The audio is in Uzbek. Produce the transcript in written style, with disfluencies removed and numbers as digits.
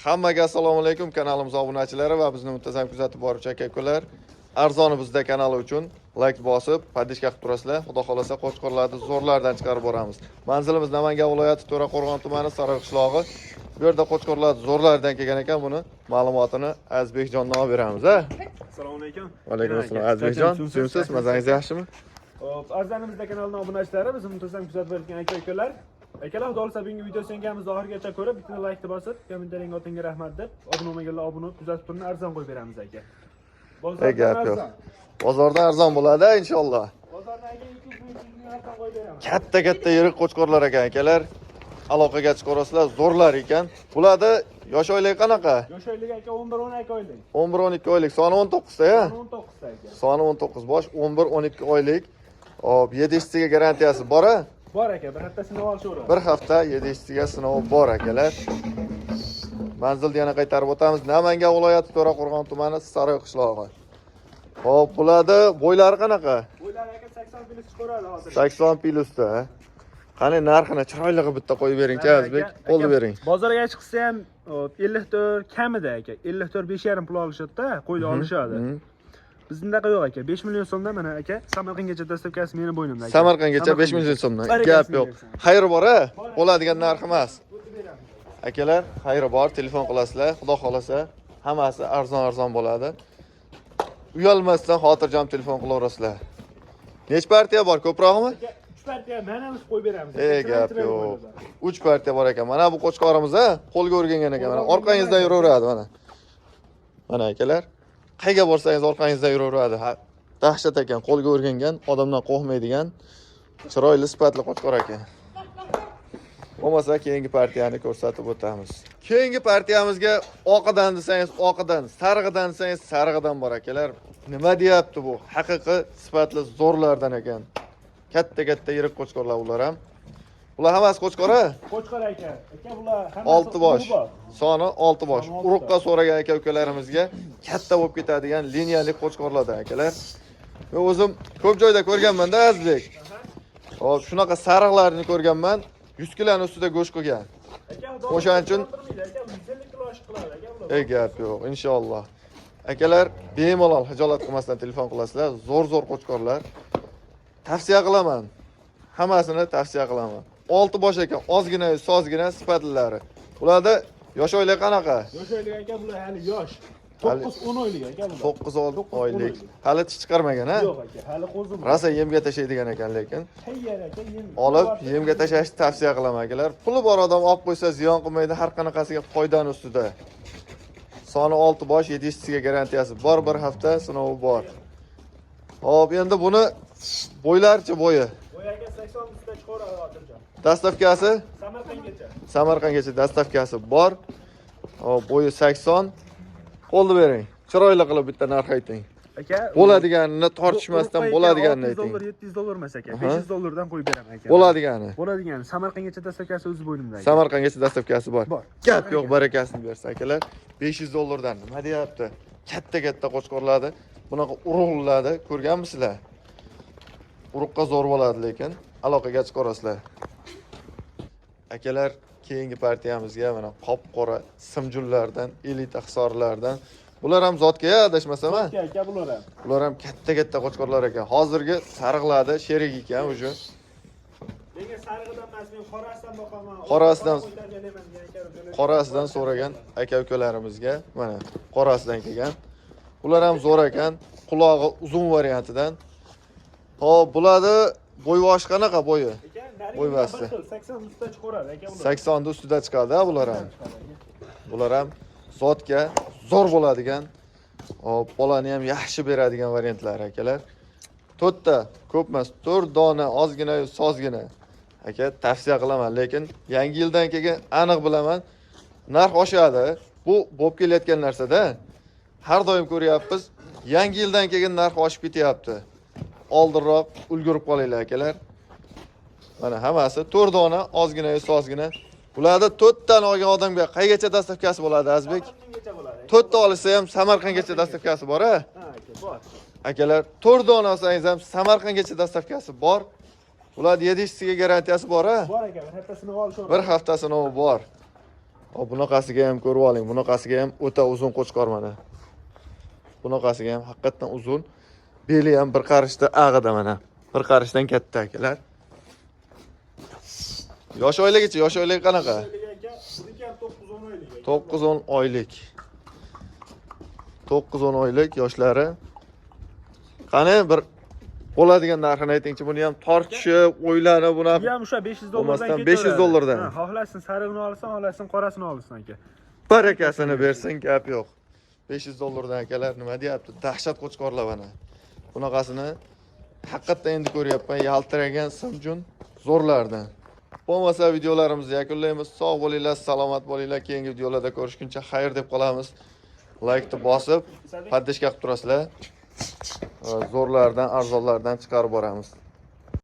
Hammaga assalomu alaykum, kanalimiz obunachilari va bizni muntazam kuzatib boruvchi aka-ukalar. Arzoni bizda kanali uchun like bosib, podpishka qilib turasizlar. Xudo xolasa qo'chqorlarni zo'rlardan chiqarib boramiz. Manzilimiz Namangan viloyati To'raqo'rg'on tumani Sariq qishlog'i. Bu yerda qo'chqorlar zo'rlardan kelgan ekan, buni ma'lumotini Azbekjondan olib beramiz, ha? Assalomu alaykum. Va alaykum assalom. Azbekjon, sizsiz, mazangiz yaxshimi? Hop, arzanimizda kanalining obunachilari, bizni muntazam kuzatib borgan aka-ukalar. Akalar, xudo xolasa bugungi video sengamizda oxirigacha ko'rib, bitta like bosib, kommentariyga o'tingga rahmat deb, obuna bo'lmaganlar obuna bo'lib, kuzatib turing, arzon qo'yib beramiz aka. Gap yo'q. Bozordan arzon bo'ladi inshaalloh. Bozordan aka 200 ming arzon qo'yib beramiz. Katta yirik qo'chqorlar ekan akalar. Aloqaga chiqarasizlar, zo'rlar ekan. Bularda yosh oylik qanaqa? Yosh oylik aka 11-12 oylik. 11-12 oylik, soni 19 ta, ya? 19 ta aka. Soni 19 bosh, 11-12 oylik. Hop, 7-siga garantiyasi bor-a? Bor aka, bir hafta sinov olishadi. Bir hafta 7-siga sinovi bor akalar. Manzilni yana qaytarib o'tamiz. Namangan viloyati To'raqo'rg'on tumani Sariq qishlog'i. Hop, bularda bo'ylari qanaqa? Bo'ylari aka 80 plus chiqaradi hozir. 80 plusda. Qani narxini chiroyli bitta qo'yib bering-chi Azbek, qo'lni bering. Bozorga chiqsa ham 54 kamida aka, 54 5,5 pul olishadi-da, qo'yni olishadi. Bizda yo'q aka, 5 million so'mdan mana aka, Samarqandgacha dastavkasi meni bo'ynimda aka. Samarqandgacha 5 million so'mdan. Gap yo'q. Xayri bor-a? Bo'ladigan narx emas. Akalar, xayri bor, telefon qilasizlar. Xudo xolasa, hammasi arzon bo'ladi. Uyalmasdan xotirjam telefon qilaverasizlar. Nech partiya bor, ko'proqmi? 3 partiya manamiz qo'yib beramiz. Gap yo'q. 3 partiya bor ekan. Mana bu qo'chqorimiz, ha, qo'lga o'rgangan ekan. Mana orqangizdan yuraveradi mana. Mana akalar, qayga borsangiz orqangizdan yuraveradi. Dahshat ekan, qo'lga o'rgangan, odamdan qo'rqmaydigan, chiroyli sifatli qo'chqor ekan. Bo'lmasa keyingi partiyani ko'rsatib o'tamiz. Keyingi partiyamizga oqidan desangiz oqidan, sarig'idan desangiz sarig'idan bor akalar. Nima deyapti bu? Haqiqiy sifatli zo'rlardan ekan. Katta yirik qo'chqorlar ular ham. Bular hammasi qo'chqor-a? Qo'chqor aka. Aka bular hammasi 6 bosh. Soni 6 bosh. Uruqqa so'ragan aka-ukalarimizga katta bo'lib ketadigan liniyali qo'chqorlardan akalar. Men o'zim ko'p joyda ko'rganman-da Azbek. Hop, shunaqa sariqlarni ko'rganman. 100 kiloning ustida go'sht qilgan. O'shaning uchun 150 kilo oshib qiladi aka bular. Gap yo'q, inshaalloh. Akalar, bemalol hijolat qilmasdan telefon qilasizlar. Zo'r qo'chqorlar. Tavsiya qilaman. Hammasini tavsiya qilaman. 6 bosh ekan, ozgina, sozgina sifatlilari. Ularda yosh oylik qanaqa? Yosh oylik aka bular hali yosh. 9-10 oylik aka bular. 9 oylik. Hali tish chiqarmagan, ha? Yo'q aka, hali qo'zim. Rosa yemga tashlaydigan ekan lekin. Tayyor aka, yem. Olib, yemga tashlashni tavsiya qilaman akalar. Puli bor odam olib qo'ysa ziyon qilmaydi, har qanaqasiga foydani ustida. Soni 6 bosh, 7-siga garantiyasi bor, bir hafta sinovi bor. Hop, endi buni bo'ylarchi bo'yi. Bo'y aka 80 ustida chiqaradi hozircha. Dastavkasi? Samarqandgacha. Samarqandgacha dastavkasi bor. Hop, bo'yi 80. Qo'lni bering. Chiroyli qilib bitta narx ayting. Aka, bo'ladiganini tortishmasdan bo'ladiganini ayting. $700 emas aka, $500 dan qo'yib beraman aka. Bo'ladigani. Bo'ladigani. Samarqandgacha dastavkasi o'zi bo'ynimda aka. Samarqandgacha dastavkasi bor. Gap yo'q, barakasini bersin akalar. $500 dan nima deyapti? Katta qo'chqorlarni, bunaqa urug'larni ko'rganmisizlar? Uruqqa zo'r bo'ladi lekin aloqaga chiqarasizlar. Akalar, keyingi partiyamizga mana qop-qora simjullardan, elita hisorlardan. Bular ham zotga adashmasam, ha? Aka bular ham. Bular ham katta qo'chqorlar ekan. Hozirgi sariqlarni sherik ekan o'sha. Nega sarig'idan emas, men qorasidan boqaman. Qorasidan so'ragan aka-ukalarimizga mana qorasidan kelgan. Ular ham zo'r ekan, qulog'i uzun variantidan. Hop, bularni bo'yvosh qanaqa bo'yi? Bo'yvasi. 80 ustida chiqaradi aka bular. 80 dan ustida chiqadi, ha, bular ham. Bular ham zotga zo'r bo'ladigan, hop, bolani ham yaxshi beradigan variantlar akalar. 4 ta, ko'p emas, 4 dona ozgina, sozgina. Aka, tavsiya qilaman, lekin yangi yildan keyin aniq bilaman, narx oshadi. Bu bo'lib kelayotgan narsa-da. Har doim ko'ryapmiz, yangi yildan keyin narx oshib ketyapti. Oldinroq ulgurib qolinglar akalar. Mana hammasi 4 dona ozgina, sozgina. Bularda 4 tani olgan odamga qaygacha dastavkasi bo'ladi Azbek? 4 ta olsa ham Samarqandgacha dastavkasi bor, ha? Ha aka, bor. Akalar, 4 dona olsangiz ham Samarqandgacha dastavkasi bor. Ular 7-siga garantiyasi bor, ha? Bor aka, bir haftasini olish. Bir haftasini bor. Hop, bunaqasiga ham ko'rib oling. Bunaqasiga ham o'ta uzun qo'chqor mana. Bunaqasiga ham haqiqatan uzun. Beli ham bir qarishda ag'ida mana. Bir qarishdan katta akalar. Yosh oyligi qanaqa? Buniki ham 9-10 oylik. 9-10 oylik. 9-10 oylik yoshlari. Qani bir bo'ladigan narxini aytingchi. Buni ham tortishib, o'ylanib, buni Bu ham o'sha 500 dollardan bo'lmasdan ketaveradi. 500 dollardan. Ha, xohlasin sarig'ini olsan, xohlasin qorasini olsan aka. barakasini bersin, gap yo'q. 500 dollardan akalar nima deyapti? Dahshat qo'chqorlar mana. Bunaqasini haqiqatda endi ko'ryapman, yaltiragan simjun zo'rlardan. Bo'lmasa videolarimizni yakunlaymiz. Sog' bo'linglar, salomat bo'linglar. Keyingi videolarda ko'rishguncha xayr deb qolamiz. Like-ni bosib, paddishka qilib turasizlar. Zo'rlardan, arzonlardan chiqarib boramiz.